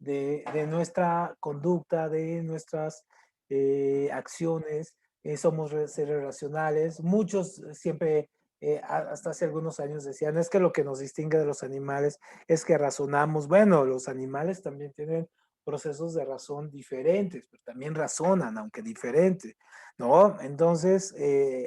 de nuestra conducta, de nuestras acciones. Somos seres racionales. Muchos siempre, hasta hace algunos años decían, es que lo que nos distingue de los animales es que razonamos. Bueno, los animales también tienen procesos de razón diferentes, pero también razonan, aunque diferentes, ¿no? Entonces,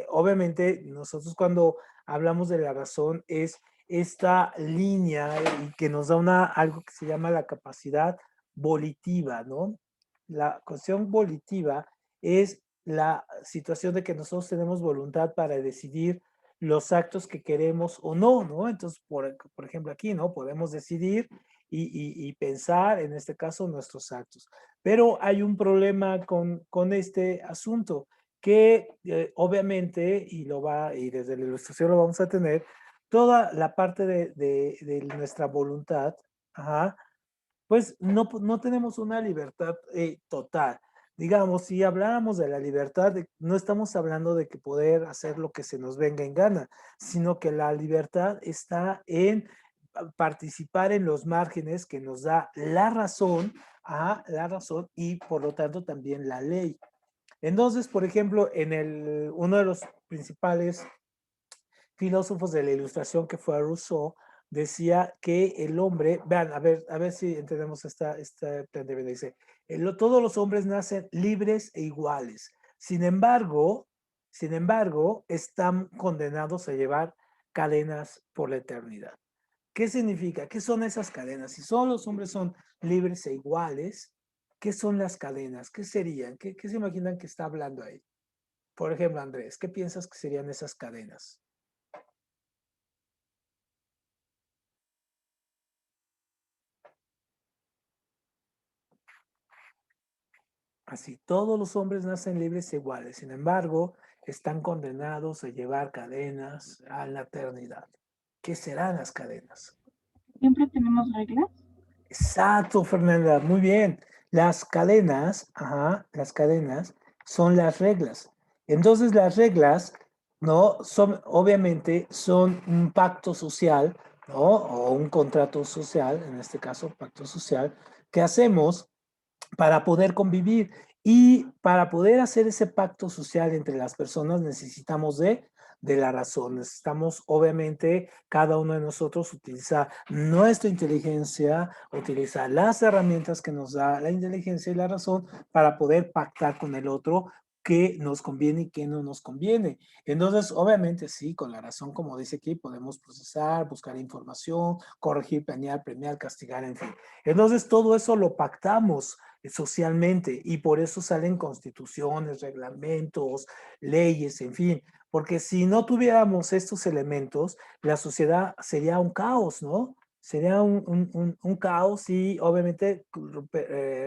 obviamente, nosotros cuando hablamos de la razón es esta línea y que nos da algo que se llama la capacidad volitiva, ¿no? La cuestión volitiva es la situación de que nosotros tenemos voluntad para decidir los actos que queremos o no, ¿no? Entonces, por ejemplo, aquí, ¿no? Podemos decidir y pensar, en este caso, nuestros actos. Pero hay un problema con este asunto que obviamente, y desde la ilustración lo vamos a tener, toda la parte de nuestra voluntad, ajá, pues no tenemos una libertad total. Digamos, si habláramos de la libertad, no estamos hablando de que poder hacer lo que se nos venga en gana, sino que la libertad está en participar en los márgenes que nos da la razón y por lo tanto también la ley. Entonces, por ejemplo, uno de los principales filósofos de la ilustración que fue Rousseau, decía que el hombre, vean, a ver si entendemos esta planteamiento, dice, todos los hombres nacen libres e iguales. Sin embargo, están condenados a llevar cadenas por la eternidad. ¿Qué significa? ¿Qué son esas cadenas? Si solo los hombres son libres e iguales, ¿qué son las cadenas? ¿Qué serían? ¿Qué se imaginan que está hablando ahí? Por ejemplo, Andrés, ¿qué piensas que serían esas cadenas? Así, todos los hombres nacen libres e iguales, sin embargo, están condenados a llevar cadenas a la eternidad. ¿Qué serán las cadenas? Siempre tenemos reglas. Exacto, Fernanda, muy bien. Las cadenas, ajá, las cadenas son las reglas. Entonces, las reglas, ¿no? Son, obviamente, son un pacto social, ¿no? O un contrato social, en este caso, pacto social, que hacemos para poder convivir. Y para poder hacer ese pacto social entre las personas necesitamos de la razón. Necesitamos, obviamente, cada uno de nosotros utiliza nuestra inteligencia, utiliza las herramientas que nos da la inteligencia y la razón para poder pactar con el otro qué nos conviene y qué no nos conviene. Entonces, obviamente, sí, con la razón, como dice aquí, podemos procesar, buscar información, corregir, planear, premiar, castigar, en fin. Entonces, todo eso lo pactamos socialmente y por eso salen constituciones, reglamentos, leyes, en fin, porque si no tuviéramos estos elementos, la sociedad sería un caos, ¿no? Sería un caos y obviamente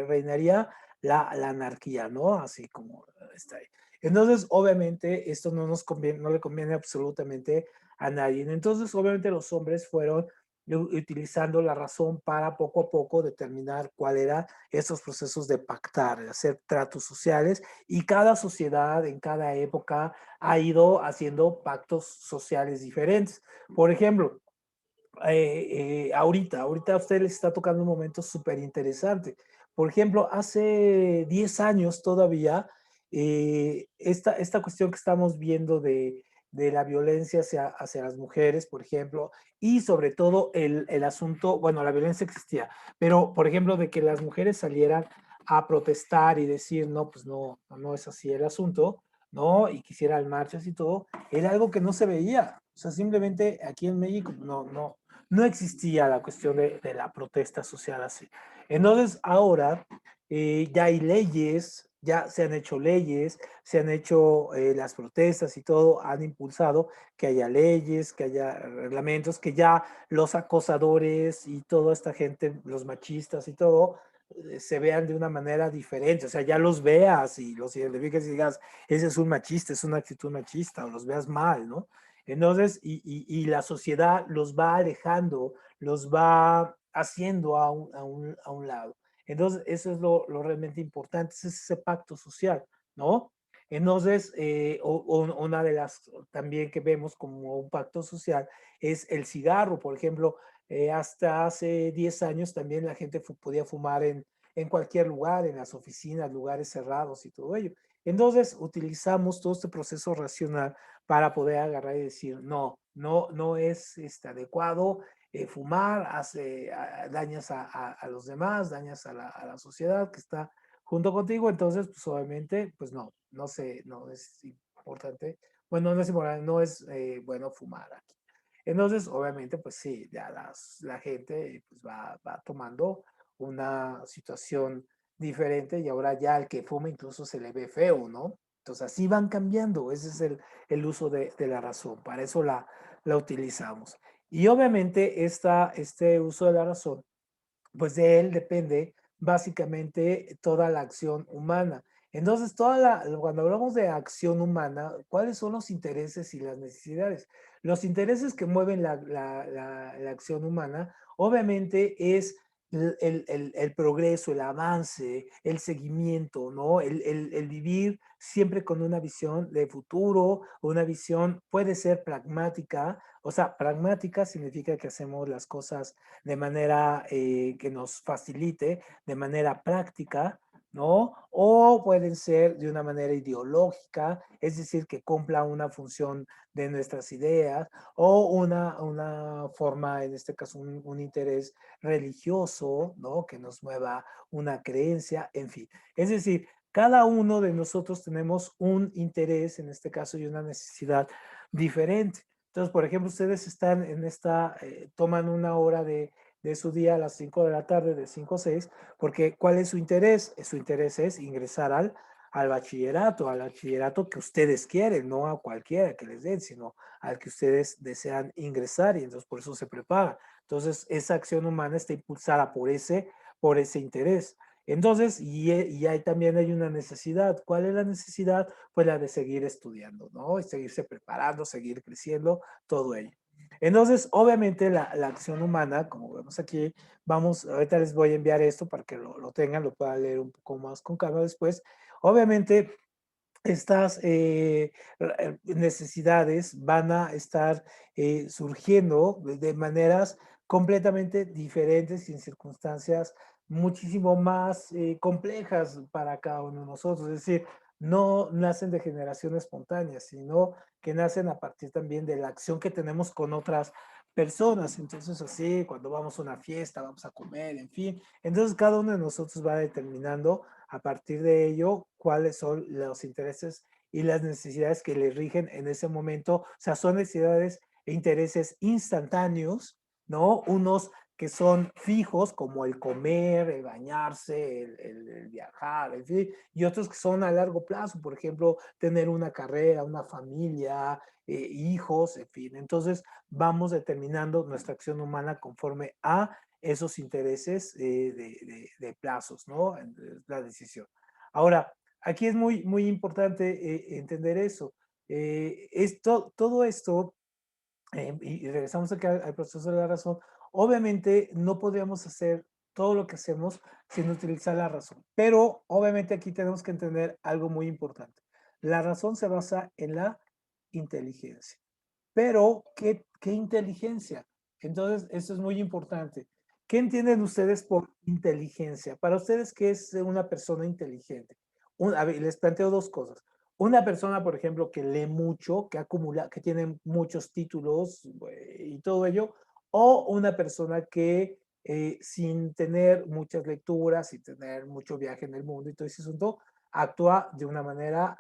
reinaría la anarquía, ¿no? Así como está ahí. Entonces, obviamente, esto no nos conviene, no le conviene absolutamente a nadie. Entonces, obviamente, los hombres fueron utilizando la razón para poco a poco determinar cuál era esos procesos de pactar, de hacer tratos sociales, y cada sociedad en cada época ha ido haciendo pactos sociales diferentes. Por ejemplo, ahorita a usted les está tocando un momento súper interesante. Por ejemplo, hace 10 años todavía, esta cuestión que estamos viendo de la violencia hacia las mujeres, por ejemplo, y sobre todo el asunto, bueno, la violencia existía, pero por ejemplo, de que las mujeres salieran a protestar y decir, no, pues no es así el asunto, ¿no? Y quisieran marchas y todo, era algo que no se veía. O sea, simplemente aquí en México no existía la cuestión de la protesta social así. Entonces, ahora ya hay leyes, ya se han hecho leyes, se han hecho las protestas y todo, han impulsado que haya leyes, que haya reglamentos, que ya los acosadores y toda esta gente, los machistas y todo, se vean de una manera diferente, o sea, ya los veas y los identifiques y digas, ese es un machista, es una actitud machista, o los veas mal, ¿no? Entonces, y la sociedad los va alejando, los va haciendo a un lado. Entonces, eso es lo realmente importante, es ese pacto social, ¿no? Entonces, una de las también que vemos como un pacto social es el cigarro, por ejemplo. Hasta hace 10 años también la gente podía fumar en cualquier lugar, en las oficinas, lugares cerrados y todo ello. Entonces utilizamos todo este proceso racional para poder agarrar y decir, no, no es adecuado fumar, dañas a los demás, dañas a la sociedad que está junto contigo, entonces pues obviamente pues no es importante, bueno, no es importante, no es bueno fumar aquí. Entonces, obviamente, pues sí, ya la gente pues va tomando una situación diferente y ahora ya el que fuma incluso se le ve feo, ¿no? Entonces así van cambiando, ese es el uso de la razón, para eso la utilizamos. Y obviamente este uso de la razón, pues de él depende básicamente toda la acción humana. Entonces, cuando hablamos de acción humana, ¿cuáles son los intereses y las necesidades? Los intereses que mueven la acción humana, obviamente, es el progreso, el avance, el seguimiento, ¿no? El vivir siempre con una visión de futuro, una visión puede ser pragmática, o sea, pragmática significa que hacemos las cosas de manera que nos facilite, de manera práctica, ¿no? O pueden ser de una manera ideológica, es decir, que cumpla una función de nuestras ideas, o una forma, en este caso, un interés religioso, ¿no? Que nos mueva una creencia, en fin. Es decir, cada uno de nosotros tenemos un interés, en este caso, y una necesidad diferente. Entonces, por ejemplo, ustedes están toman una hora de su día a las 5 de la tarde, de 5 a 6, porque ¿cuál es su interés? Su interés es ingresar al bachillerato que ustedes quieren, no a cualquiera que les den, sino al que ustedes desean ingresar y entonces por eso se prepara. Entonces, esa acción humana está impulsada por ese interés. Entonces, y ahí también hay una necesidad. ¿Cuál es la necesidad? Pues la de seguir estudiando, ¿no? Y seguirse preparando, seguir creciendo, todo ello. Entonces, obviamente, la acción humana, como vemos aquí, ahorita les voy a enviar esto para que lo tengan, lo puedan leer un poco más con calma después. Obviamente, estas necesidades van a estar surgiendo de maneras completamente diferentes y en circunstancias muchísimo más complejas para cada uno de nosotros. Es decir, no nacen de generación espontánea, sino que nacen a partir también de la acción que tenemos con otras personas. Entonces, así, cuando vamos a una fiesta, vamos a comer, en fin. Entonces, cada uno de nosotros va determinando a partir de ello cuáles son los intereses y las necesidades que le rigen en ese momento. O sea, son necesidades e intereses instantáneos, ¿no? Unos que son fijos, como el comer, el bañarse, el viajar, en fin, y otros que son a largo plazo, por ejemplo, tener una carrera, una familia, hijos, en fin. Entonces, vamos determinando nuestra acción humana conforme a esos intereses de plazos, ¿no? La decisión. Ahora, aquí es muy importante entender eso. Todo esto, y regresamos acá al proceso de la razón, obviamente no podríamos hacer todo lo que hacemos sin utilizar la razón, pero obviamente aquí tenemos que entender algo muy importante. La razón se basa en la inteligencia. Pero, ¿qué inteligencia? Entonces, eso es muy importante. ¿Qué entienden ustedes por inteligencia? Para ustedes, ¿qué es una persona inteligente? A ver, les planteo dos cosas. Una persona, por ejemplo, que lee mucho, que acumula, que tiene muchos títulos y todo ello, o una persona que sin tener muchas lecturas, sin tener mucho viaje en el mundo y todo ese asunto, actúa de una manera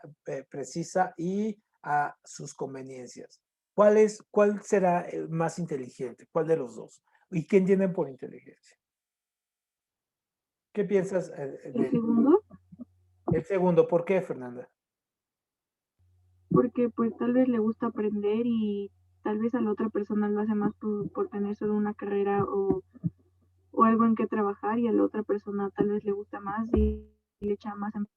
precisa y a sus conveniencias. ¿Cuál será el más inteligente? ¿Cuál de los dos? ¿Y qué entienden por inteligencia? ¿Qué piensas El segundo, el segundo? ¿Por qué, Fernanda? porque pues tal vez le gusta aprender y tal vez a la otra persona lo hace más por tener solo una carrera o algo en que trabajar y a la otra persona tal vez le gusta más y le echa más en...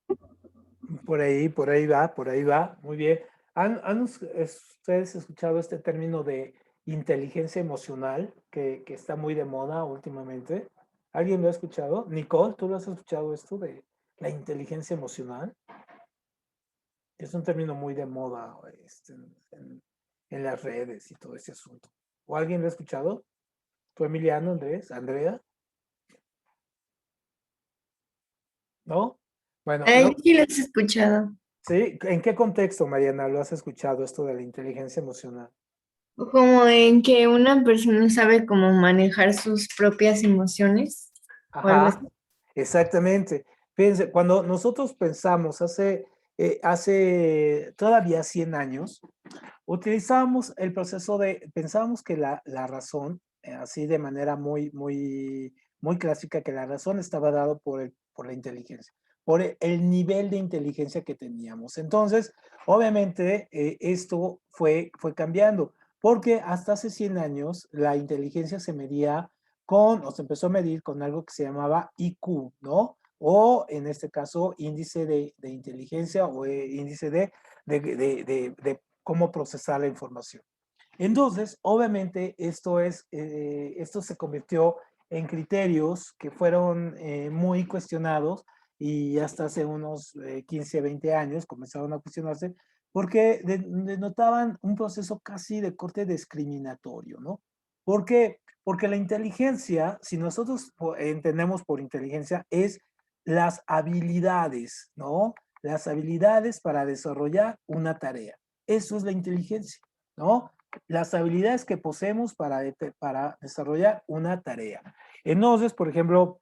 Por ahí va, muy bien. ¿Han ustedes escuchado este término de inteligencia emocional que está muy de moda últimamente? ¿Alguien lo ha escuchado? Nicole, ¿tú lo has escuchado esto de la inteligencia emocional? Es un término muy de moda en las redes y todo ese asunto. ¿O alguien lo ha escuchado? ¿Tú, Emiliano, Andrés, Andrea? ¿No? Bueno, Sí, los he escuchado. sí, ¿en qué contexto, Mariana, lo has escuchado esto de la inteligencia emocional? Como en que una persona sabe cómo manejar sus propias emociones o algo así. Ajá, exactamente. Fíjense, cuando nosotros pensamos hace todavía 100 años, utilizábamos el proceso pensábamos que la razón, así de manera muy clásica, que la razón estaba dado por la inteligencia, por el nivel de inteligencia que teníamos. Entonces, obviamente, esto fue cambiando, porque hasta hace 100 años la inteligencia se medía o se empezó a medir con algo que se llamaba IQ, ¿no? O en este caso, índice de inteligencia o índice de cómo procesar la información. Entonces, obviamente, esto se convirtió en criterios que fueron muy cuestionados y hasta hace unos 15, 20 años comenzaron a cuestionarse porque denotaban un proceso casi de corte discriminatorio, ¿no? ¿Por qué? Porque la inteligencia, si nosotros entendemos por inteligencia, es las habilidades, ¿no? Las habilidades para desarrollar una tarea. Eso es la inteligencia, ¿no? Las habilidades que poseemos para desarrollar una tarea. Entonces, por ejemplo,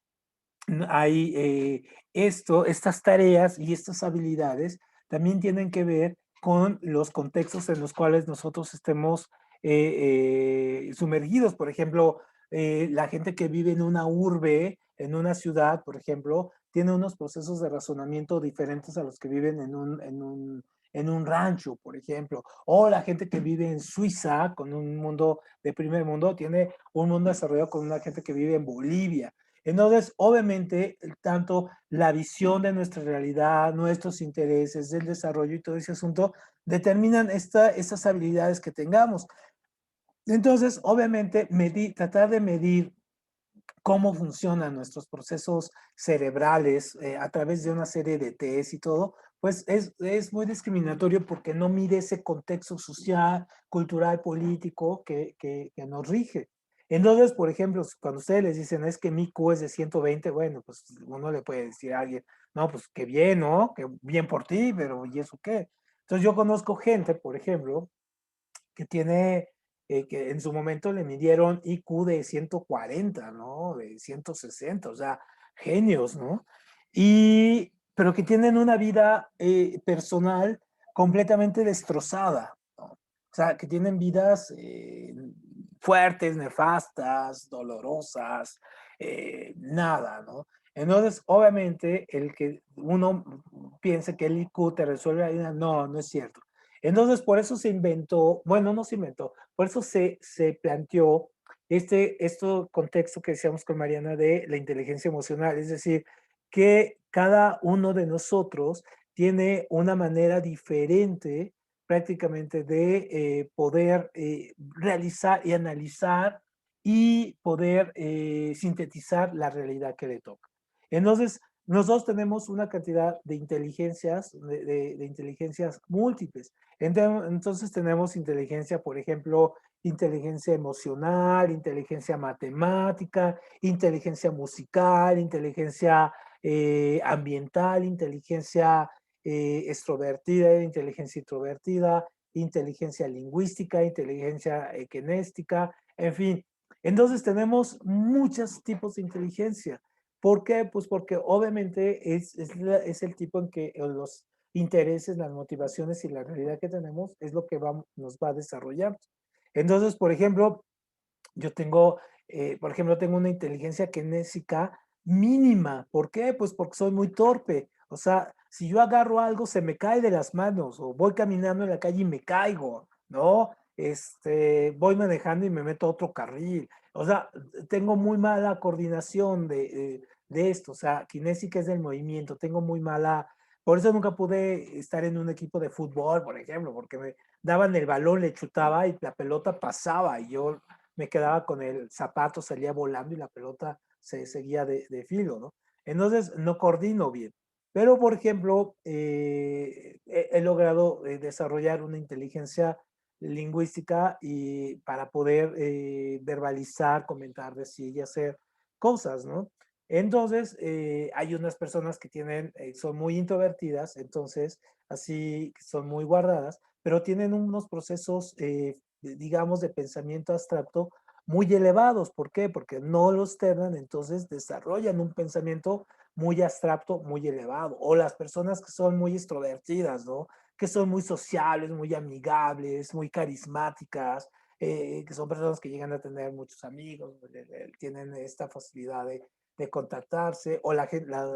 hay estas tareas y estas habilidades también tienen que ver con los contextos en los cuales nosotros estemos sumergidos. Por ejemplo, la gente que vive en una urbe, en una ciudad, por ejemplo, tiene unos procesos de razonamiento diferentes a los que viven en un rancho, por ejemplo. O la gente que vive en Suiza, con un mundo de primer mundo, tiene un mundo desarrollado con una gente que vive en Bolivia. Entonces, obviamente, tanto la visión de nuestra realidad, nuestros intereses, del desarrollo y todo ese asunto determinan estas habilidades que tengamos. Entonces, obviamente, tratar de medir cómo funcionan nuestros procesos cerebrales a través de una serie de test y todo, pues es muy discriminatorio porque no mide ese contexto social, cultural, político que nos rige. Entonces, por ejemplo, cuando ustedes les dicen es que mi Q es de 120, bueno, pues uno le puede decir a alguien, no, pues qué bien, ¿no? Qué bien por ti, pero ¿y eso qué? Entonces yo conozco gente, por ejemplo, que tiene, que en su momento le midieron IQ de 140, ¿no? De 160, o sea, genios, ¿no? Pero que tienen una vida personal completamente destrozada, ¿no? O sea, que tienen vidas fuertes, nefastas, dolorosas, nada, ¿no? Entonces, obviamente, el que uno piense que el IQ te resuelve la vida, no, no es cierto. Entonces, por eso se inventó, bueno, no se inventó, por eso se planteó este contexto que decíamos con Mariana de la inteligencia emocional, es decir, que cada uno de nosotros tiene una manera diferente prácticamente de poder realizar y analizar y poder sintetizar la realidad que le toca. Entonces, nosotros tenemos una cantidad de inteligencias, de inteligencias múltiples. Entonces tenemos inteligencia, por ejemplo, inteligencia emocional, inteligencia matemática, inteligencia musical, inteligencia ambiental, inteligencia extrovertida, inteligencia introvertida, inteligencia lingüística, inteligencia kinéstica, en fin. Entonces tenemos muchos tipos de inteligencia. ¿Por qué? Pues porque obviamente es el tipo en que los intereses, las motivaciones y la realidad que tenemos es lo que nos va a desarrollar. Entonces, por ejemplo, yo tengo una inteligencia kinésica mínima. ¿Por qué? Pues porque soy muy torpe. O sea, si yo agarro algo, se me cae de las manos o voy caminando en la calle y me caigo, ¿no? Voy manejando y me meto a otro carril. O sea, tengo muy mala coordinación de esto. O sea, kinésica es del movimiento. Tengo muy mala. Por eso nunca pude estar en un equipo de fútbol, por ejemplo, porque me daban el balón, le chutaba y la pelota pasaba y yo me quedaba con el zapato, salía volando y la pelota se seguía de filo, ¿no? Entonces no coordino bien. Pero, por ejemplo, he logrado desarrollar una inteligencia lingüística y para poder verbalizar, comentar, decir y hacer cosas, ¿no? Entonces, hay unas personas que tienen, son muy introvertidas, entonces, así son muy guardadas, pero tienen unos procesos, digamos, de pensamiento abstracto muy elevados. ¿Por qué? Porque no los ternan, entonces desarrollan un pensamiento muy abstracto, muy elevado. O las personas que son muy extrovertidas, ¿no? Que son muy sociables, muy amigables, muy carismáticas, que son personas que llegan a tener muchos amigos, tienen esta facilidad de contactarse, o la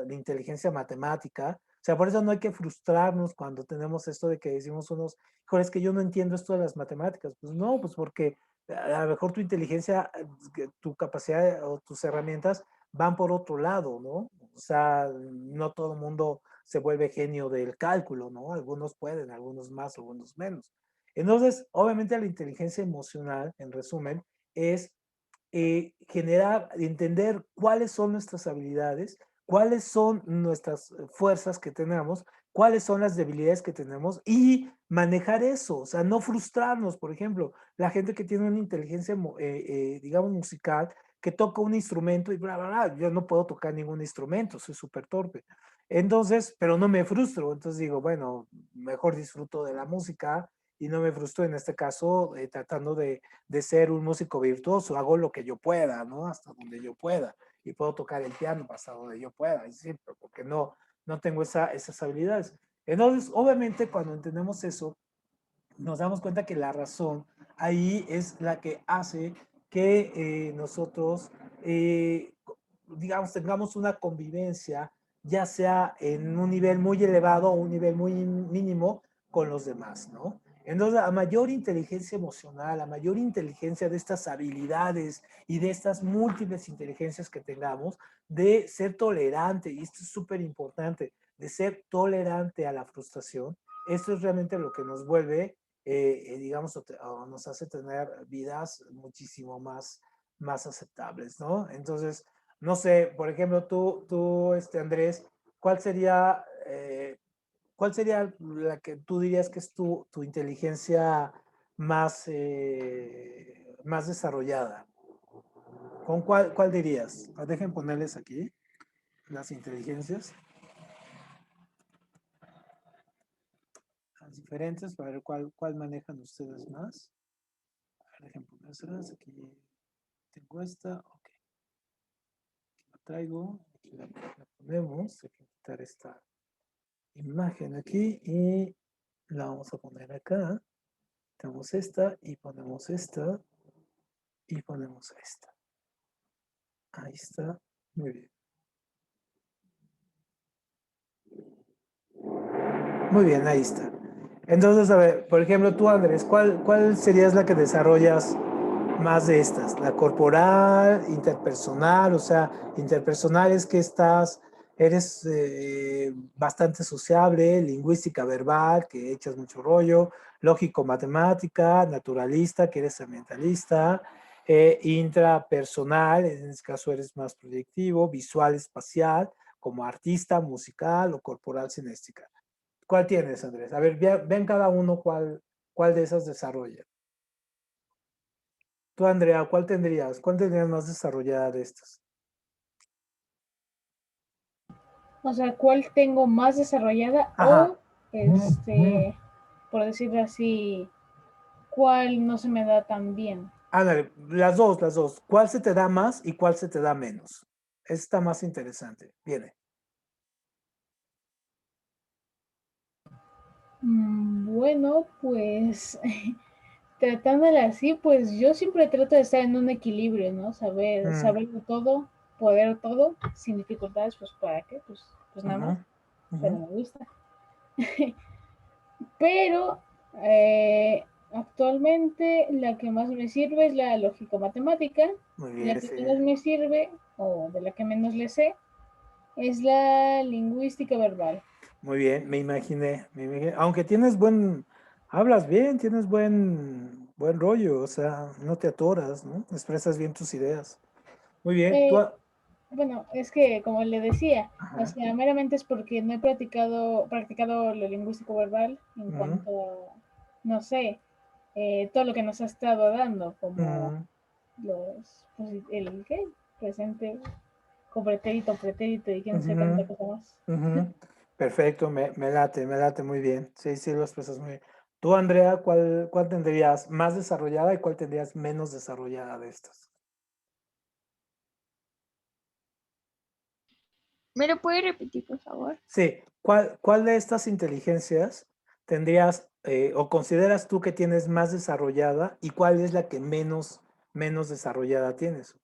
inteligencia matemática. O sea, por eso no hay que frustrarnos cuando tenemos esto de que decimos unos, híjole, es que yo no entiendo esto de las matemáticas. Pues no, pues porque a lo mejor tu inteligencia, tu capacidad o tus herramientas van por otro lado, ¿no? O sea, no todo el mundo se vuelve genio del cálculo, ¿no? Algunos pueden, algunos más, algunos menos. Entonces, obviamente la inteligencia emocional, en resumen, es generar, entender cuáles son nuestras habilidades, cuáles son nuestras fuerzas que tenemos, cuáles son las debilidades que tenemos y manejar eso, o sea, no frustrarnos. Por ejemplo, la gente que tiene una inteligencia, digamos, musical, que toca un instrumento y bla, bla, bla, yo no puedo tocar ningún instrumento, soy súper torpe. Entonces, pero no me frustro, entonces digo, bueno, mejor disfruto de la música y no me frustro en este caso tratando de ser un músico virtuoso, hago lo que yo pueda, ¿no? Hasta donde yo pueda. Y puedo tocar el piano hasta donde yo pueda, y sí, porque no tengo esas habilidades. Entonces, obviamente, cuando entendemos eso, nos damos cuenta que la razón ahí es la que hace que nosotros, digamos, tengamos una convivencia, ya sea en un nivel muy elevado o un nivel muy mínimo con los demás, ¿no? Entonces, a mayor inteligencia emocional, a mayor inteligencia de estas habilidades y de estas múltiples inteligencias que tengamos, de ser tolerante, y esto es súper importante, de ser tolerante a la frustración, esto es realmente lo que nos vuelve digamos, o nos hace tener vidas muchísimo más aceptables, ¿no? Entonces, no sé, por ejemplo, Andrés, ¿cuál sería la que tú dirías que es tu inteligencia más desarrollada? ¿Con cuál dirías? Dejen ponerles aquí las inteligencias, las diferentes, para ver cuál manejan ustedes más. Dejen ponérselas aquí. Tengo esta, ok. Aquí la traigo, aquí la ponemos. Hay que quitar esta imagen aquí y la vamos a poner acá. Tenemos esta y ponemos esta y ponemos esta. Ahí está. Muy bien. Muy bien, ahí está. Entonces, a ver, por ejemplo, tú, Andrés, ¿cuál serías la que desarrollas más de estas? La corporal, interpersonal, o sea, interpersonal es que eres bastante sociable, lingüística verbal, que echas mucho rollo, lógico matemática, naturalista, que eres ambientalista, intrapersonal, en este caso eres más proyectivo, visual espacial, como artista, musical o corporal sinéstica. ¿Cuál tienes, Andrés? A ver, ven cada uno cuál de esas desarrolla. Tú, Andrea, ¿cuál tendrías? ¿Cuál tendrías más desarrollada de estas? O sea, ¿cuál tengo más desarrollada? Ajá. Por decirlo así, ¿cuál no se me da tan bien? Ándale, las dos. ¿Cuál se te da más y cuál se te da menos? Esta más interesante. Viene. Bueno, pues tratándola así, pues yo siempre trato de estar en un equilibrio, ¿no? Saberlo todo, poder todo, sin dificultades, pues ¿para qué? Pues nada más, pero me gusta. Pero actualmente la que más me sirve es la lógico-matemática. Muy La bien, que sí. menos me sirve, o de la que menos le sé, es la lingüística verbal. Muy bien, me imaginé. Aunque hablas bien, tienes buen rollo, o sea, no te atoras, ¿no? Expresas bien tus ideas. Muy bien, Bueno, es que como le decía, o Ajá. sea, meramente es porque no he practicado lo lingüístico verbal en cuanto a, no sé, todo lo que nos ha estado dando, como Ujú, los, pues, el ¿qué? Presente con pretérito, pretérito y quién sabe ujú, cuánta cosa más. ujú. Perfecto, me late muy bien. Sí, sí, lo expresas muy bien. Tú, Andrea, ¿cuál tendrías más desarrollada y cuál tendrías menos desarrollada de estas? ¿Me lo puede repetir, por favor? Sí, ¿cuál de estas inteligencias tendrías o consideras tú que tienes más desarrollada y cuál es la que menos desarrollada tienes?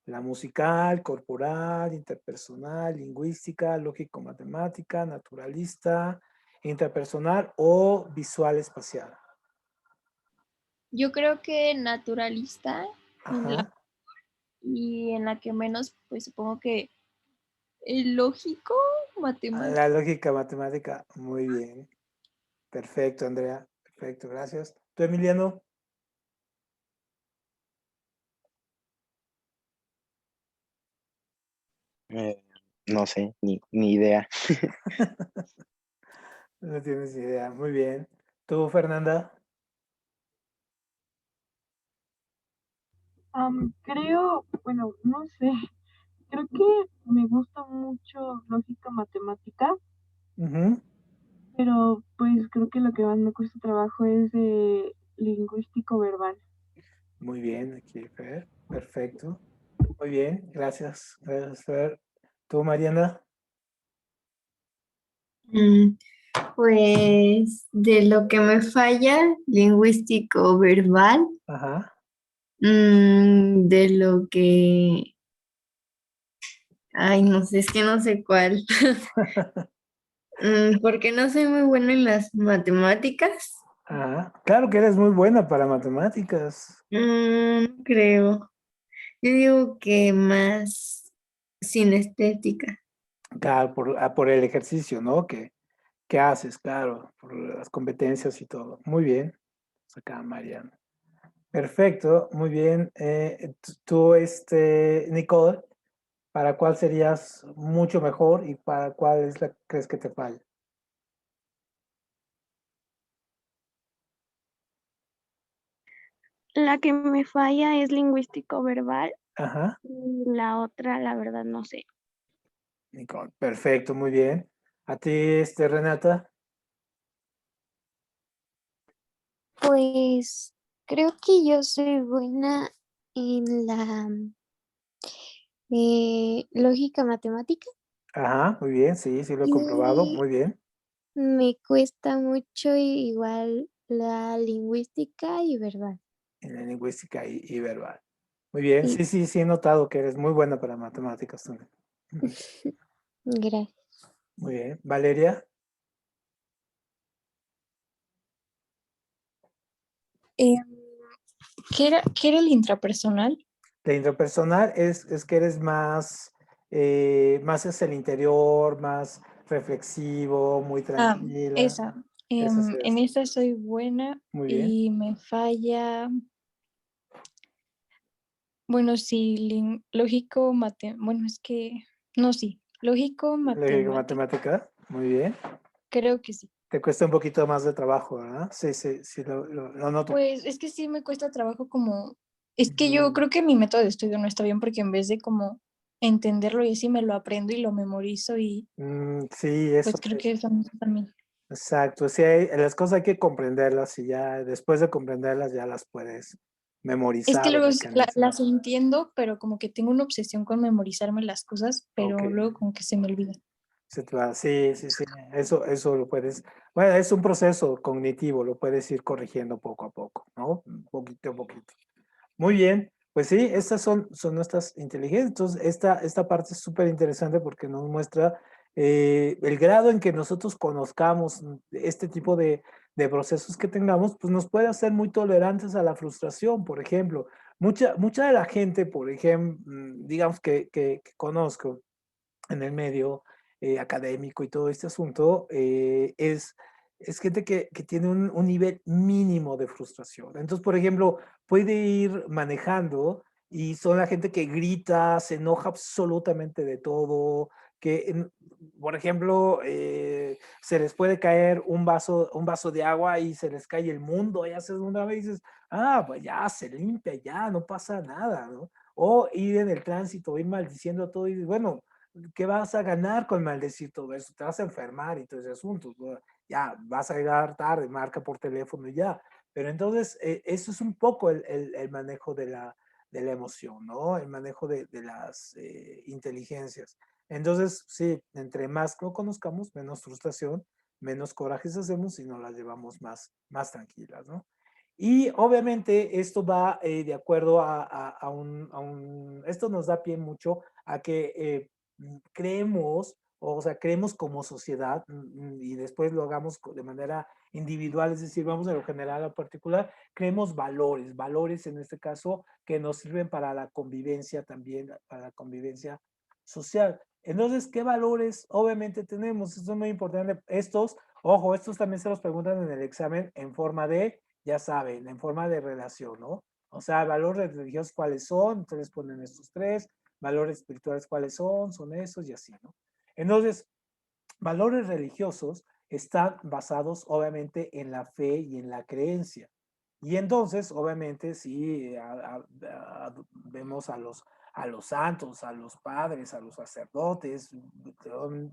La musical, corporal, interpersonal, lingüística, lógico-matemática, naturalista, interpersonal o visual espacial. Yo creo que naturalista Ajá. y en la que menos, pues supongo que el lógico, La matemático. lógica matemática, muy bien. Perfecto, Andrea. Perfecto, gracias. ¿Tú, Emiliano? Eh, no sé, ni idea. No tienes idea. Muy bien. ¿Tú, Fernanda? Creo, bueno, no sé, creo que me gusta mucho lógica matemática, Ujú. pero pues creo que lo que más me cuesta trabajo es de lingüístico verbal. Muy bien, aquí, Fer. Perfecto. Muy bien, gracias. Gracias, Fer. ¿Tú, Mariana? Mm, Pues de lo que me falla, lingüístico verbal, Ajá. de lo que, ay, no sé, es que no sé cuál. Porque no soy muy buena en las matemáticas. Ajá. Claro que eres muy buena para matemáticas. No creo. Yo digo que más sinestética. Claro, por el ejercicio, ¿no? Que haces, claro, por las competencias y todo. Muy bien. Acá, Mariana. Perfecto, muy bien. Tú, Nicole, ¿para cuál serías mucho mejor y para cuál es la que crees que te falla? La que me falla es lingüístico verbal Ajá, y la otra, la verdad, no sé. Nicole. Perfecto, muy bien. ¿A ti, Renata? Pues creo que yo soy buena en la lógica matemática Ajá, muy bien, sí, sí lo he comprobado, y muy bien. me cuesta mucho igual la lingüística y verbal. En la lingüística y verbal. Muy bien, Sí, sí, sí, sí he notado que eres muy buena para matemáticas también. Ujú. gracias. Muy bien. Valeria, Eh, qué era el intrapersonal? la intrapersonal es que eres más hacia el interior, más reflexivo, muy Ah, tranquila. esa. Esa sí En es. esa soy buena Muy bien. y me falla, bueno, sí, lógico, bueno, es que, no, sí, lógico, Lógica matemática, matemática, muy bien. creo que sí. Te cuesta un poquito más de trabajo, ¿verdad? Sí, sí, sí, lo noto. Pues es que sí me cuesta trabajo como, es que yo Ujú. creo que mi método de estudio no está bien porque en vez de como entenderlo y así me lo aprendo y lo memorizo y Sí, eso pues creo que es. eso no está bien. Exacto. Sí, las cosas hay que comprenderlas y ya después de comprenderlas ya las puedes Es que memorizar o luego mecanizar. las entiendo, pero como que tengo una obsesión con memorizarme las cosas, Ok. pero luego como que se me olvida. Sí, sí, sí. Eso lo puedes. Bueno, es un proceso cognitivo, lo puedes ir corrigiendo poco a poco, ¿no? Poquito a poquito. Muy bien, pues sí, estas son nuestras inteligencias. Entonces, esta parte es súper interesante porque nos muestra el grado en que nosotros conozcamos este tipo de procesos que tengamos, pues nos puede hacer muy tolerantes a la frustración, por ejemplo. Mucha de la gente, por ejemplo, digamos que conozco en el medio académico y todo este asunto, es gente que tiene un nivel mínimo de frustración. Entonces, por ejemplo, puede ir manejando y son la gente que grita, se enoja absolutamente de todo, que por ejemplo, se les puede caer un vaso de agua y se les cae el mundo, ya se una vez y dices, pues ya se limpia, ya no pasa nada, ¿no? O ir en el tránsito, ir maldiciendo todo y dices, bueno, ¿qué vas a ganar con maldecir todo eso? Te vas a enfermar y todo ese asunto, ¿no? Ya vas a llegar tarde, marca por teléfono y ya. Pero entonces, eso es un poco el manejo de la emoción, ¿no? El manejo de las inteligencias. Entonces, sí, entre más lo conozcamos, menos frustración, menos corajes hacemos y nos las llevamos más tranquilas, ¿no? Y obviamente esto va de acuerdo esto nos da pie mucho a que creemos, o sea, creemos como sociedad y después lo hagamos de manera individual, es decir, vamos a lo general a lo particular, creemos valores en este caso que nos sirven para la convivencia también, para la convivencia social. Entonces, ¿qué valores obviamente tenemos? Eso es muy importante. Ojo, estos también se los preguntan en el examen en forma de, ya saben, en forma de relación, ¿no? O sea, valores religiosos, ¿cuáles son? Ustedes ponen estos tres. Valores espirituales, ¿cuáles son? Son esos y así, ¿no? Entonces, valores religiosos están basados obviamente en la fe y en la creencia. Y entonces, obviamente, sí, vemos a los santos, a los padres, a los sacerdotes,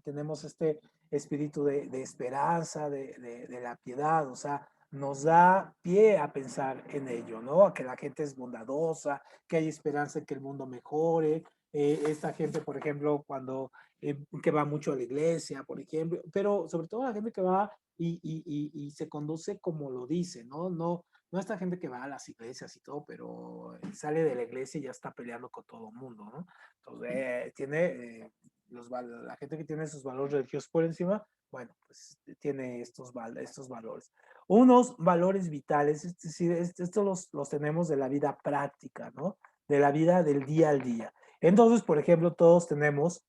tenemos este espíritu de esperanza, de la piedad, o sea, nos da pie a pensar en ello, ¿no? A que la gente es bondadosa, que hay esperanza en que el mundo mejore. Esta gente, por ejemplo, que va mucho a la iglesia, por ejemplo, pero sobre todo la gente que va y se conduce como lo dice, ¿no? No esta gente que va a las iglesias y todo, pero sale de la iglesia y ya está peleando con todo el mundo, ¿no? Entonces, la gente que tiene sus valores religiosos por encima, bueno, pues tiene estos valores. Unos valores vitales, es decir, estos los tenemos de la vida práctica, ¿no? De la vida del día al día. Entonces, por ejemplo, todos tenemos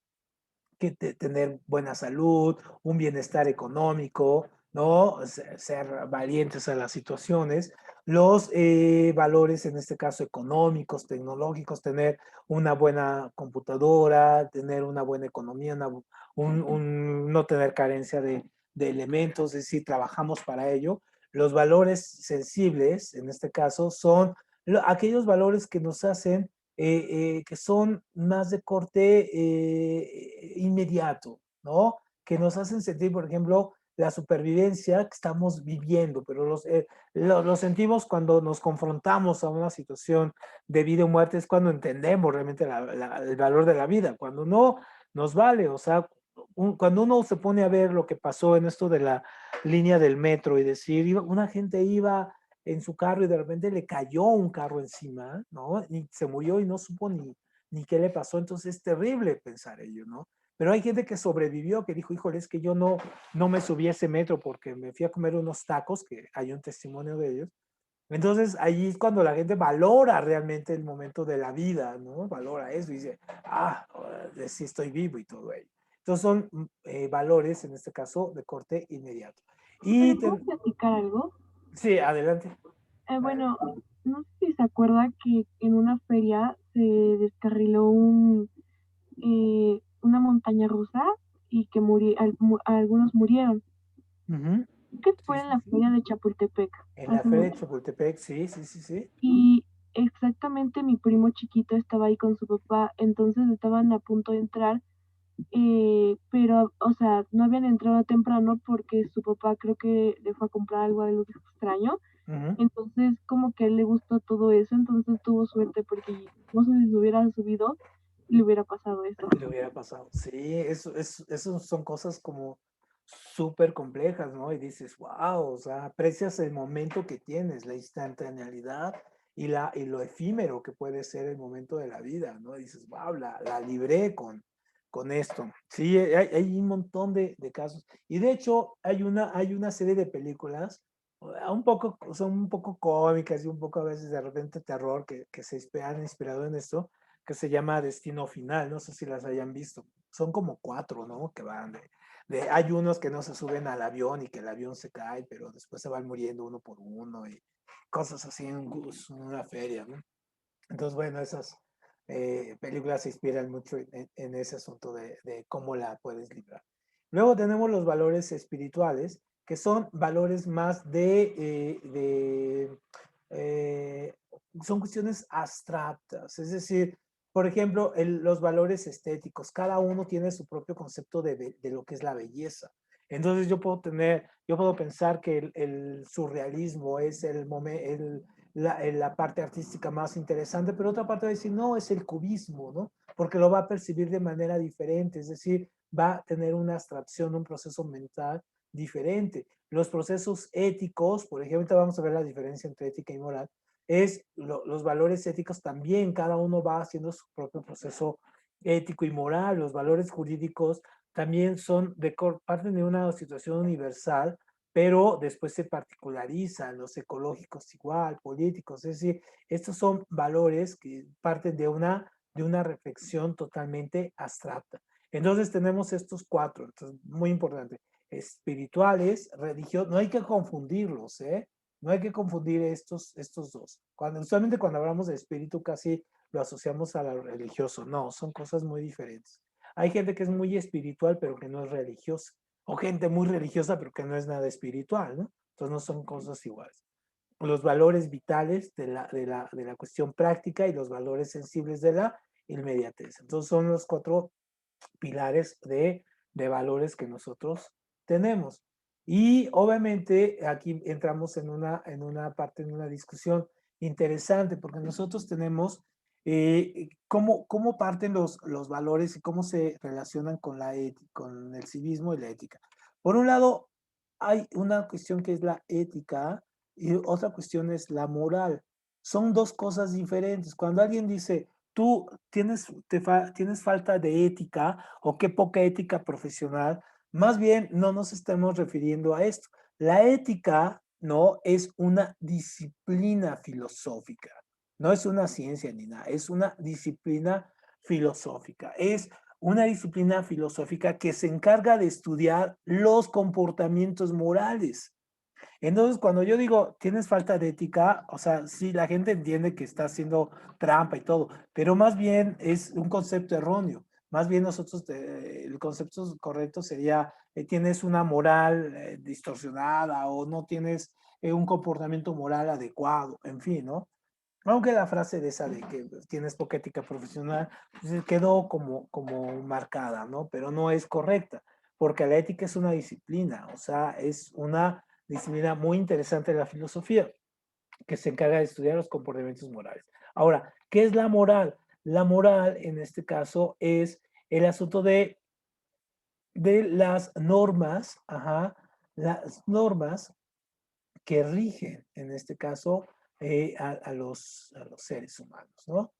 que tener buena salud, un bienestar económico, ¿no? Ser valientes a las situaciones, los valores, en este caso económicos, tecnológicos, tener una buena computadora, tener una buena economía, no tener carencia de elementos, es decir, trabajamos para ello. Los valores sensibles, en este caso, son aquellos valores que nos hacen que son más de corte inmediato, ¿no? Que nos hacen sentir, por ejemplo, la supervivencia que estamos viviendo, pero lo sentimos cuando nos confrontamos a una situación de vida o muerte, es cuando entendemos realmente el valor de la vida, cuando no nos vale, o sea, cuando uno se pone a ver lo que pasó en esto de la línea del metro y decir, una gente iba en su carro y de repente le cayó un carro encima, ¿no? Y se murió y no supo ni qué le pasó. Entonces es terrible pensar ello, ¿no? Pero hay gente que sobrevivió, que dijo, híjole, es que yo no me subí a ese metro porque me fui a comer unos tacos, que hay un testimonio de ellos. Entonces ahí es cuando la gente valora realmente el momento de la vida, ¿no? Valora eso y dice, sí estoy vivo y todo ello. Entonces son valores, en este caso, de corte inmediato. ¿Puedo platicar algo? Sí, adelante. Bueno, no sé si se acuerda que en una feria se descarriló una montaña rusa y que algunos murieron. Que fue Sí, en sí, la sí. feria de Chapultepec. En la feria de Chapultepec, sí. Y exactamente mi primo chiquito estaba ahí con su papá, entonces estaban a punto de entrar, pero, o sea, no habían entrado temprano porque su papá creo que le fue a comprar algo extraño. Entonces, como que a él le gustó todo eso, entonces tuvo suerte porque no sé si se hubiera subido y le hubiera pasado eso. Le hubiera pasado. Sí, eso son cosas como súper complejas, ¿no? Y dices, wow, o sea, aprecias el momento que tienes, la instantaneidad y lo efímero que puede ser el momento de la vida, ¿no? Y dices, wow, la libré con esto. Sí, hay un montón de casos. Y de hecho, hay una serie de películas son un poco cómicas y un poco a veces de repente terror que se han inspirado en esto, que se llama Destino Final, no sé si las hayan visto. Son como 4, ¿no? Que van hay unos que no se suben al avión y que el avión se cae, pero después se van muriendo uno por uno y cosas así en una feria, ¿no? Entonces, bueno, esas películas se inspiran mucho en ese asunto de cómo la puedes librar. Luego tenemos los valores espirituales, que son valores más son cuestiones abstractas, es decir, por ejemplo, los valores estéticos, cada uno tiene su propio concepto de lo que es la belleza. Entonces yo puedo pensar que el surrealismo es la parte artística más interesante, pero otra parte va a decir, no, es el cubismo, ¿no? Porque lo va a percibir de manera diferente, es decir, va a tener una abstracción, un proceso mental diferente. Los procesos éticos, por ejemplo, vamos a ver la diferencia entre ética y moral, los valores éticos también, cada uno va haciendo su propio proceso ético y moral. Los valores jurídicos también parten de una situación universal, pero después se particularizan, los ecológicos igual, políticos, es decir, estos son valores que parten de una reflexión totalmente abstracta. Entonces tenemos estos cuatro, entonces, muy importante, espirituales, religiosos, no hay que confundirlos, ¿eh? No hay que confundir estos dos. Usualmente cuando hablamos de espíritu casi lo asociamos a lo religioso. No, son cosas muy diferentes. Hay gente que es muy espiritual pero que no es religiosa. O gente muy religiosa pero que no es nada espiritual, ¿no? Entonces no son cosas iguales. Los valores vitales de la cuestión práctica y los valores sensibles de la inmediatez. Entonces son los cuatro pilares de valores que nosotros tenemos. Y obviamente aquí entramos en una parte, en una discusión interesante, porque nosotros tenemos cómo parten los valores y cómo se relacionan con con el civismo y la ética. Por un lado, hay una cuestión que es la ética y otra cuestión es la moral. Son dos cosas diferentes. Cuando alguien dice, tú tienes falta de ética o qué poca ética profesional, más bien no nos estamos refiriendo a esto. La ética no es una disciplina filosófica, no es una ciencia ni nada, es una disciplina filosófica. Es una disciplina filosófica que se encarga de estudiar los comportamientos morales. Entonces, cuando yo digo, tienes falta de ética, o sea, sí, la gente entiende que está haciendo trampa y todo, pero más bien es un concepto erróneo. Más bien el concepto correcto sería, tienes una moral distorsionada o no tienes un comportamiento moral adecuado, en fin, ¿no? Aunque la frase de esa de que tienes poca ética profesional pues, quedó como marcada, ¿no? Pero no es correcta, porque la ética es una disciplina, o sea, es una disciplina muy interesante de la filosofía, que se encarga de estudiar los comportamientos morales. Ahora, ¿qué es la moral? La moral, en este caso, es el asunto de las normas, las normas que rigen, en este caso, a los seres humanos, ¿no?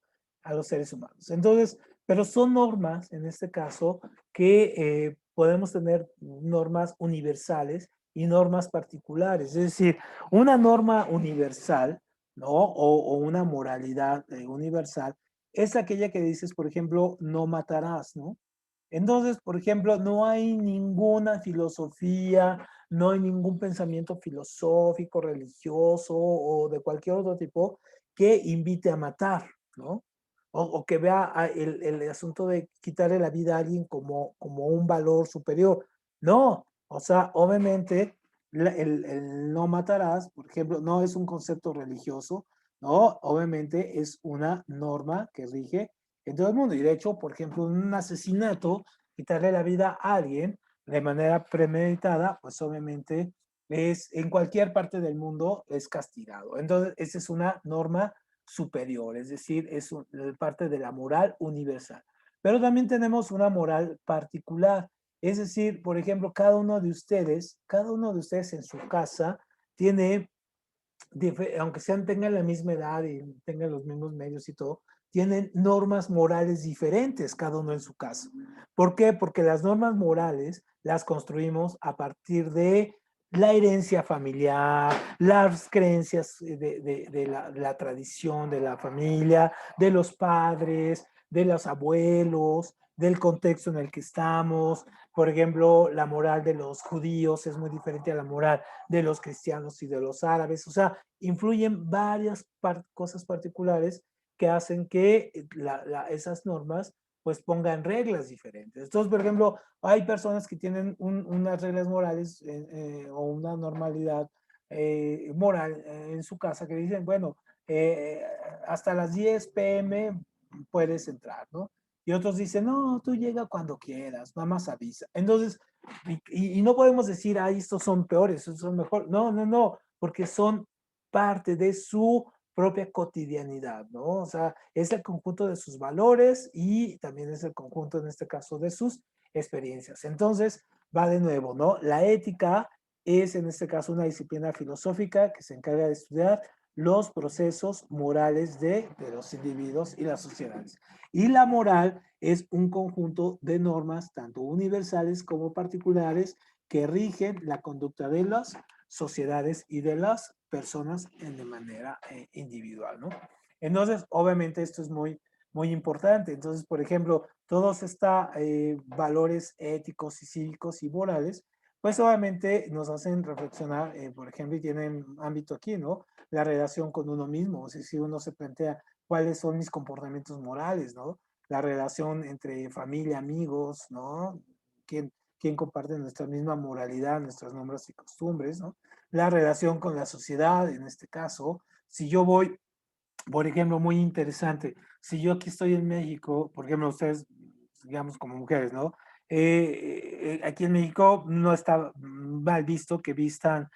A los seres humanos. Entonces, pero son normas, en este caso, que podemos tener normas universales y normas particulares. Es decir, una norma universal, ¿no? O una moralidad universal es aquella que dices, por ejemplo, no matarás, ¿no? Entonces, por ejemplo, no hay ninguna filosofía, no hay ningún pensamiento filosófico, religioso o de cualquier otro tipo que invite a matar, ¿no? O que vea el asunto de quitarle la vida a alguien como un valor superior. No, o sea, obviamente el no matarás, por ejemplo, no es un concepto religioso, no, obviamente es una norma que rige en todo el mundo. Y de hecho, por ejemplo, un asesinato, quitarle la vida a alguien de manera premeditada, pues obviamente en cualquier parte del mundo es castigado. Entonces, esa es una norma superior, es decir, es parte de la moral universal. Pero también tenemos una moral particular, es decir, por ejemplo, cada uno de ustedes en su casa tiene, aunque tengan la misma edad y tengan los mismos medios y todo, tienen normas morales diferentes cada uno en su caso. ¿Por qué? Porque las normas morales las construimos a partir de la herencia familiar, las creencias de la tradición de la familia, de los padres, de los abuelos, del contexto en el que estamos. Por ejemplo, la moral de los judíos es muy diferente a la moral de los cristianos y de los árabes. O sea, influyen varias cosas particulares que hacen que esas normas pues pongan reglas diferentes. Entonces, por ejemplo, hay personas que tienen unas reglas morales o una normalidad moral en su casa que dicen, bueno, hasta las 10 p.m. puedes entrar, ¿no? Y otros dicen, no, tú llega cuando quieras, nada más avisa. Entonces, y no podemos decir, ah, estos son peores, estos son mejores. No, no, no, porque son parte de su propia cotidianidad, ¿no? O sea, es el conjunto de sus valores y también es el conjunto, en este caso, de sus experiencias. Entonces, va de nuevo, ¿no? La ética es, en este caso, una disciplina filosófica que se encarga de estudiar los procesos morales de los individuos y las sociedades. Y la moral es un conjunto de normas, tanto universales como particulares, que rigen la conducta de las sociedades y de las personas de manera individual, ¿no? Entonces, obviamente esto es muy, muy importante. Entonces, por ejemplo, todos estos valores éticos y cívicos y morales, pues obviamente nos hacen reflexionar, por ejemplo, y tienen ámbito aquí, ¿no? La relación con uno mismo, o sea, si uno se plantea cuáles son mis comportamientos morales, ¿no? La relación entre familia, amigos, ¿no? ¿Quién comparte nuestra misma moralidad, nuestras normas y costumbres, ¿no? La relación con la sociedad, en este caso, si yo voy, por ejemplo, muy interesante, si yo aquí estoy en México, por ejemplo, ustedes, digamos, como mujeres, ¿no? Aquí en México no está mal visto que vistan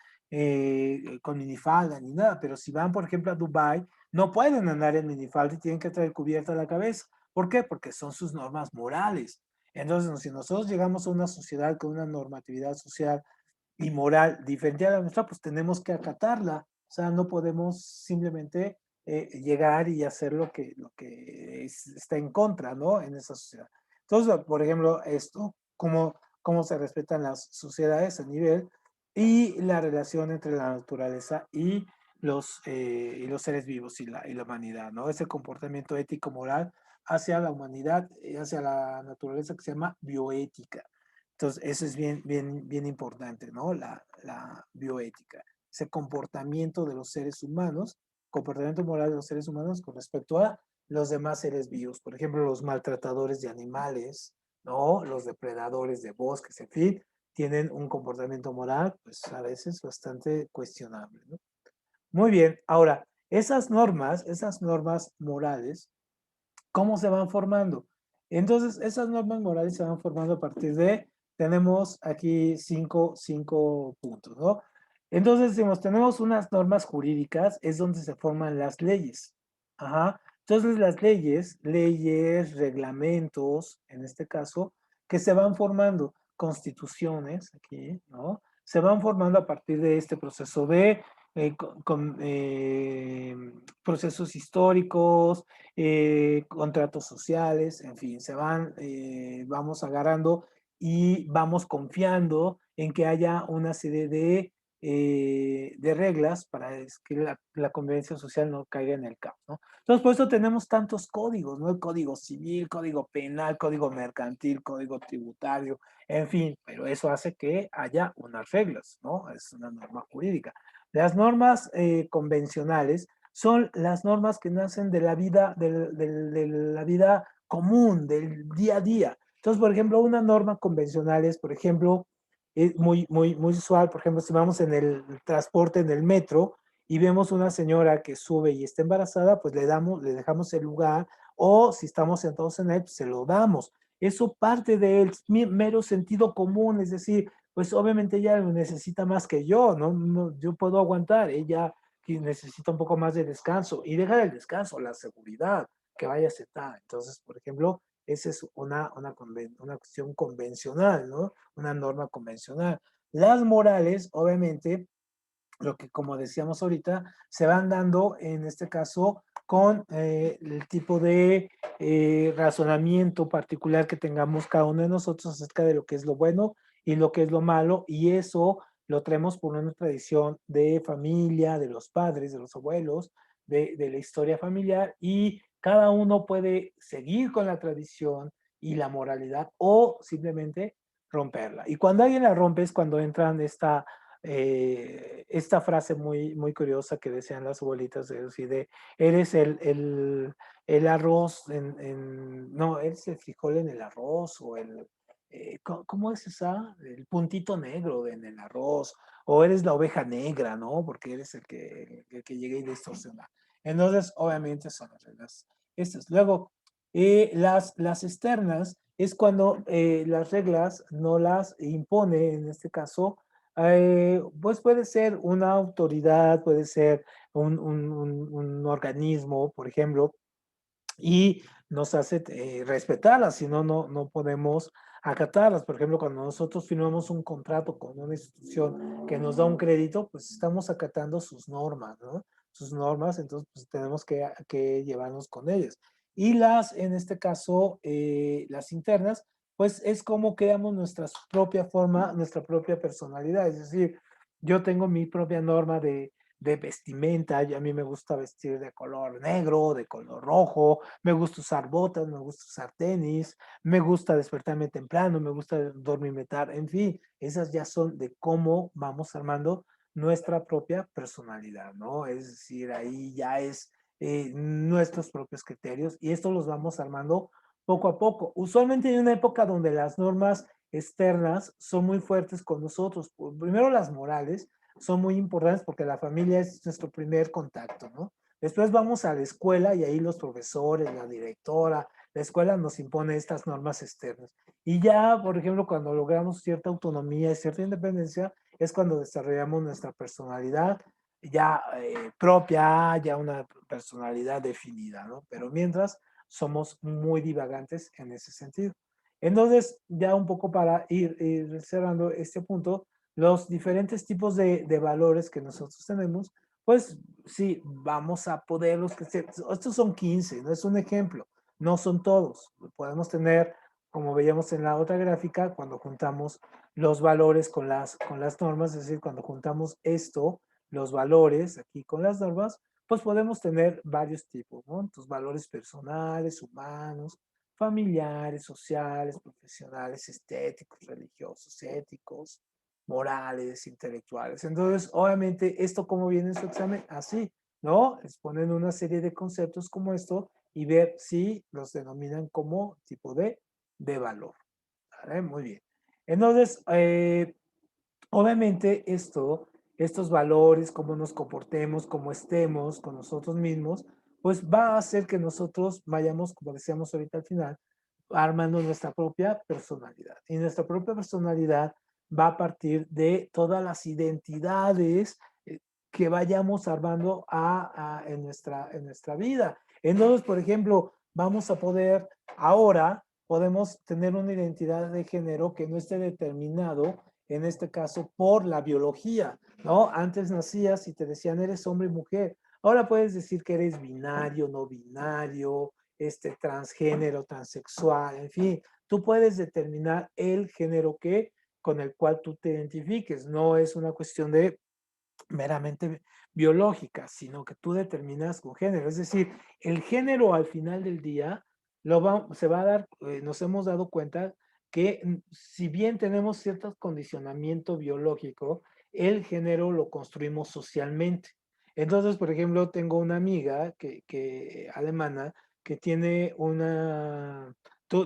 con minifalda ni nada, pero si van, por ejemplo, a Dubái, no pueden andar en minifalda y tienen que traer cubierta la cabeza. ¿Por qué? Porque son sus normas morales. Entonces, si nosotros llegamos a una sociedad con una normatividad social y moral diferente a la nuestra, pues tenemos que acatarla. O sea, no podemos simplemente llegar y hacer lo que está en contra, ¿no? En esa sociedad. Entonces, por ejemplo, esto, cómo se respetan las sociedades a nivel y la relación entre la naturaleza y los seres vivos y la humanidad, ¿no? Ese comportamiento ético-moral hacia la humanidad, hacia la naturaleza que se llama bioética. Entonces, eso es bien, bien, bien importante, ¿no? La bioética, ese comportamiento de los seres humanos, comportamiento moral de los seres humanos con respecto a los demás seres vivos. Por ejemplo, los maltratadores de animales, ¿no? Los depredadores de bosques, en fin, tienen un comportamiento moral, pues a veces bastante cuestionable, ¿no? Muy bien, ahora, esas normas morales, ¿cómo se van formando? Entonces, esas normas morales se van formando a partir de, tenemos aquí cinco puntos, ¿no? Entonces, decimos, tenemos unas normas jurídicas, es donde se forman las leyes. Ajá. Entonces, las leyes, reglamentos, en este caso, que se van formando, constituciones, aquí, ¿no? Se van formando a partir de este proceso de procesos históricos, contratos sociales, en fin, vamos agarrando y vamos confiando en que haya una serie de reglas para que la convivencia social no caiga en el caos, ¿no? Entonces, por eso tenemos tantos códigos, ¿no? El código civil, código penal, código mercantil, código tributario, en fin, pero eso hace que haya unas reglas, ¿no? Es una norma jurídica. Las normas convencionales son las normas que nacen de la vida, de la vida común, del día a día. Entonces, por ejemplo, una norma convencional es, por ejemplo, es muy, muy, muy usual, por ejemplo, si vamos en el transporte, en el metro, y vemos una señora que sube y está embarazada, pues le dejamos el lugar, o si estamos sentados en él, pues se lo damos. Eso parte del mero sentido común, es decir, pues obviamente ella lo necesita más que yo, ¿no? Yo puedo aguantar, ella necesita un poco más de descanso y deja el descanso, la seguridad, que vaya a aceptar. Entonces, por ejemplo, esa es una cuestión convencional, ¿no? Una norma convencional. Las morales, obviamente, lo que como decíamos ahorita, se van dando en este caso con el tipo de razonamiento particular que tengamos cada uno de nosotros acerca de lo que es lo bueno y lo que es lo malo, y eso lo traemos por una tradición de familia, de los padres, de los abuelos, de la historia familiar, y cada uno puede seguir con la tradición y la moralidad o simplemente romperla. Y cuando alguien la rompe es cuando entran esta frase muy curiosa que decían las abuelitas, de decir, eres el arroz no, eres el frijol en el arroz, o ¿cómo es esa? El puntito negro en el arroz, o eres la oveja negra, ¿no? Porque eres el que llega y distorsiona. Entonces, obviamente son las reglas estas. Luego, las externas es cuando las reglas no las impone, en este caso, pues puede ser una autoridad, puede ser un organismo, por ejemplo, y nos hace respetarlas, si no, no podemos acatarlas. Por ejemplo, cuando nosotros firmamos un contrato con una institución que nos da un crédito, pues estamos acatando sus normas, ¿no? Sus normas, entonces pues tenemos que llevarnos con ellas. Y en este caso, las internas, pues es como creamos nuestra propia forma, nuestra propia personalidad. Es decir, yo tengo mi propia norma de vestimenta, y a mí me gusta vestir de color negro, de color rojo, me gusta usar botas, me gusta usar tenis, me gusta despertarme temprano, me gusta dormirme tarde, en fin, esas ya son de cómo vamos armando nuestra propia personalidad, ¿no? Es decir, ahí ya es nuestros propios criterios, y esto los vamos armando poco a poco. Usualmente hay una época donde las normas externas son muy fuertes con nosotros. Primero las morales, son muy importantes porque la familia es nuestro primer contacto, ¿no? Después vamos a la escuela y ahí los profesores, la directora, la escuela nos impone estas normas externas. Y ya, por ejemplo, cuando logramos cierta autonomía y cierta independencia, es cuando desarrollamos nuestra personalidad ya propia, ya una personalidad definida, ¿no? Pero mientras somos muy divagantes en ese sentido. Entonces, ya un poco para ir cerrando este punto, los diferentes tipos de valores que nosotros tenemos, pues sí, vamos a poderlos crecer. Estos son 15, no es un ejemplo, no son todos. Podemos tener, como veíamos en la otra gráfica, cuando juntamos los valores con las normas, es decir, cuando juntamos esto, los valores aquí con las normas, pues podemos tener varios tipos, ¿no? Entonces, valores personales, humanos, familiares, sociales, profesionales, estéticos, religiosos, éticos, morales, intelectuales. Entonces, obviamente, ¿esto cómo viene en su examen? Así, ¿no? Les ponen una serie de conceptos como esto y ver si los denominan como tipo de valor. ¿Vale? Muy bien. Entonces, obviamente estos valores, cómo nos comportemos, cómo estemos con nosotros mismos, pues va a hacer que nosotros vayamos, como decíamos ahorita al final, armando nuestra propia personalidad. Y nuestra propia personalidad va a partir de todas las identidades que vayamos armando en nuestra vida. Entonces, por ejemplo, vamos a poder, ahora podemos tener una identidad de género que no esté determinado, en este caso, por la biología, ¿no? Antes nacías y te decían eres hombre y mujer. Ahora puedes decir que eres binario, no binario, transgénero, transexual, en fin, tú puedes determinar el género con el cual tú te identifiques. No es una cuestión de meramente biológica, sino que tú determinas con género. Es decir, el género al final del día se va a dar, nos hemos dado cuenta que si bien tenemos cierto condicionamiento biológico, el género lo construimos socialmente. Entonces, por ejemplo, tengo una amiga alemana que tiene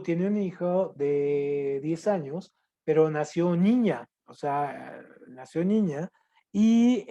tiene un hijo de 10 años, pero nació niña, o sea, nació niña, y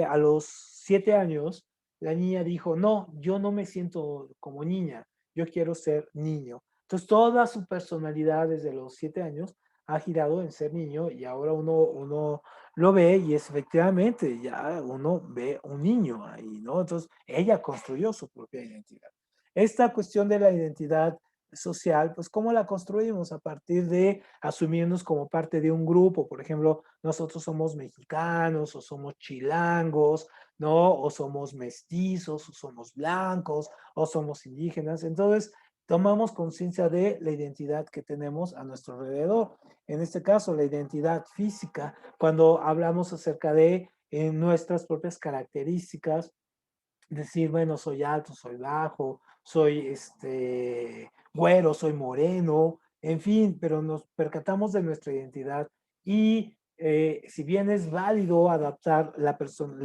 a los 7 años, la niña dijo, no, yo no me siento como niña, yo quiero ser niño. Entonces, toda su personalidad desde los 7 años ha girado en ser niño, y ahora uno lo ve y es efectivamente, ya uno ve un niño ahí, ¿no? Entonces, ella construyó su propia identidad. Esta cuestión de la identidad social, pues cómo la construimos a partir de asumirnos como parte de un grupo. Por ejemplo, nosotros somos mexicanos o somos chilangos, ¿no? O somos mestizos o somos blancos o somos indígenas. Entonces, tomamos conciencia de la identidad que tenemos a nuestro alrededor. En este caso, la identidad física, cuando hablamos acerca de nuestras propias características, decir, bueno, soy alto, soy bajo, soy güero, soy moreno, en fin, pero nos percatamos de nuestra identidad y si bien es válido adaptar la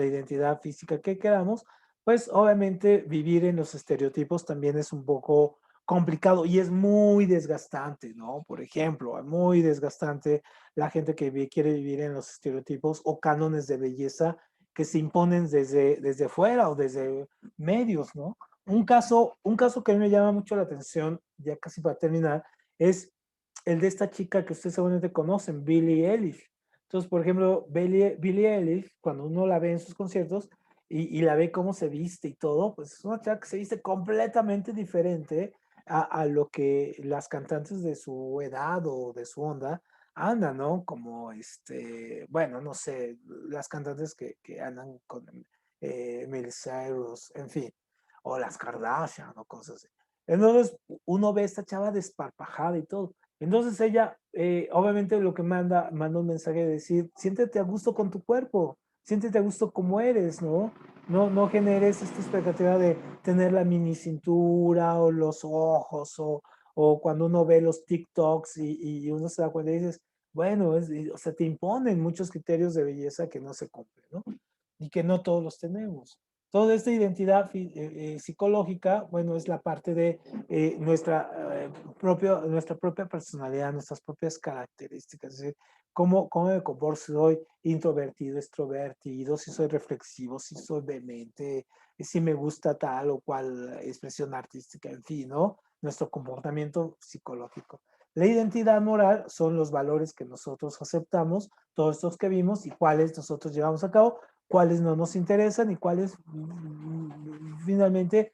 identidad física que queramos, pues obviamente vivir en los estereotipos también es un poco complicado y es muy desgastante, ¿no? Por ejemplo, es muy desgastante la gente que quiere vivir en los estereotipos o cánones de belleza que se imponen desde fuera o desde medios, ¿no? Un caso que a mí me llama mucho la atención, ya casi para terminar, es el de esta chica que ustedes seguramente conocen, Billie Eilish. Entonces, por ejemplo, Billie Eilish, cuando uno la ve en sus conciertos y la ve cómo se viste y todo, pues es una chica que se viste completamente diferente a lo que las cantantes de su edad o de su onda andan, ¿no? Como, bueno, no sé, las cantantes que andan con Miley Cyrus, en fin, o las Kardashian o cosas así. Entonces, uno ve a esta chava desparpajada y todo. Entonces ella, obviamente lo que manda un mensaje de decir, siéntete a gusto con tu cuerpo, siéntete a gusto como eres, ¿no? No generes esta expectativa de tener la mini cintura o los ojos o cuando uno ve los TikToks y uno se da cuenta y dices, bueno, o sea, te imponen muchos criterios de belleza que no se cumplen, ¿no? Y que no todos los tenemos. Toda esta identidad psicológica, bueno, es la parte de nuestra propia personalidad, nuestras propias características. Es decir, cómo me comporto, si soy introvertido, extrovertido, si soy reflexivo, si soy vehemente, si me gusta tal o cual expresión artística, en fin, ¿no? Nuestro comportamiento psicológico. La identidad moral son los valores que nosotros aceptamos, todos estos que vimos y cuáles nosotros llevamos a cabo, cuáles no nos interesan y cuáles finalmente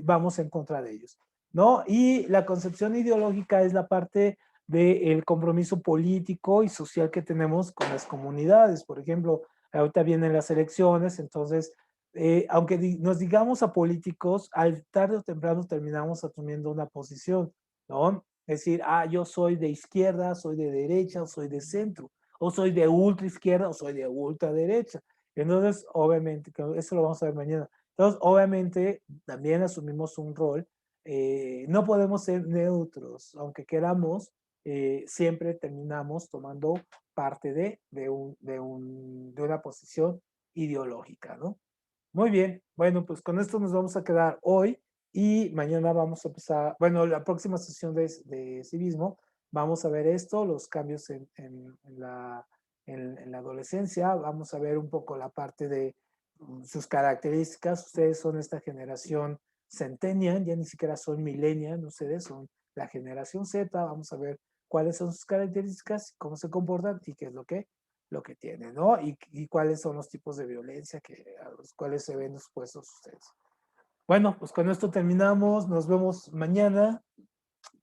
vamos en contra de ellos, ¿no? Y la concepción ideológica es la parte del compromiso político y social que tenemos con las comunidades. Por ejemplo, ahorita vienen las elecciones, entonces, aunque nos digamos a políticos, al tarde o temprano terminamos asumiendo una posición, ¿no? Es decir, yo soy de izquierda, soy de derecha, o soy de centro, o soy de ultra izquierda, o soy de ultra derecha. Entonces, obviamente, eso lo vamos a ver mañana. Entonces, obviamente, también asumimos un rol. No podemos ser neutros, aunque queramos, siempre terminamos tomando parte de una posición ideológica, ¿no? Muy bien, bueno, pues con esto nos vamos a quedar hoy y mañana vamos a empezar, bueno, la próxima sesión de civismo, vamos a ver esto, los cambios en la adolescencia, vamos a ver un poco la parte de sus características. Ustedes son esta generación centennial, ya ni siquiera son millennial, ustedes son la generación Z, vamos a ver cuáles son sus características, cómo se comportan y qué es lo que tienen, ¿no? Y cuáles son los tipos de violencia a los cuales se ven expuestos ustedes. Bueno, pues con esto terminamos, nos vemos mañana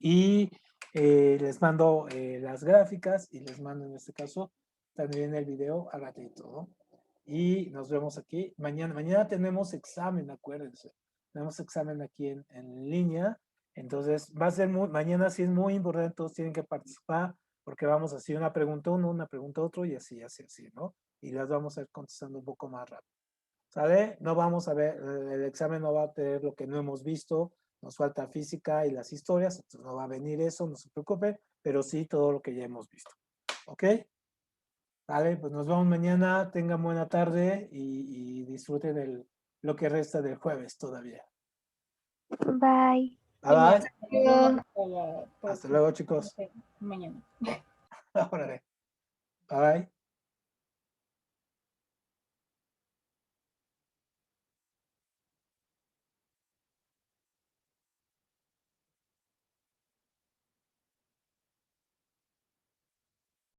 y les mando las gráficas y les mando en este caso también el video al ratito, ¿no? Y nos vemos aquí mañana. Mañana tenemos examen, acuérdense. Tenemos examen aquí en línea. Entonces, va a ser mañana sí es muy importante, todos tienen que participar porque vamos a hacer una pregunta uno, una pregunta otro y así, ¿no? Y las vamos a ir contestando un poco más rápido. ¿Sale? No vamos a ver, el examen no va a tener lo que no hemos visto, nos falta física y las historias, entonces no va a venir eso, no se preocupe, pero sí todo lo que ya hemos visto. ¿Ok? Vale, pues nos vemos mañana, tengan buena tarde y disfruten lo que resta del jueves todavía. Bye. Bye, bye. Hasta Hasta luego, chicos. mañana. Órale. Bye.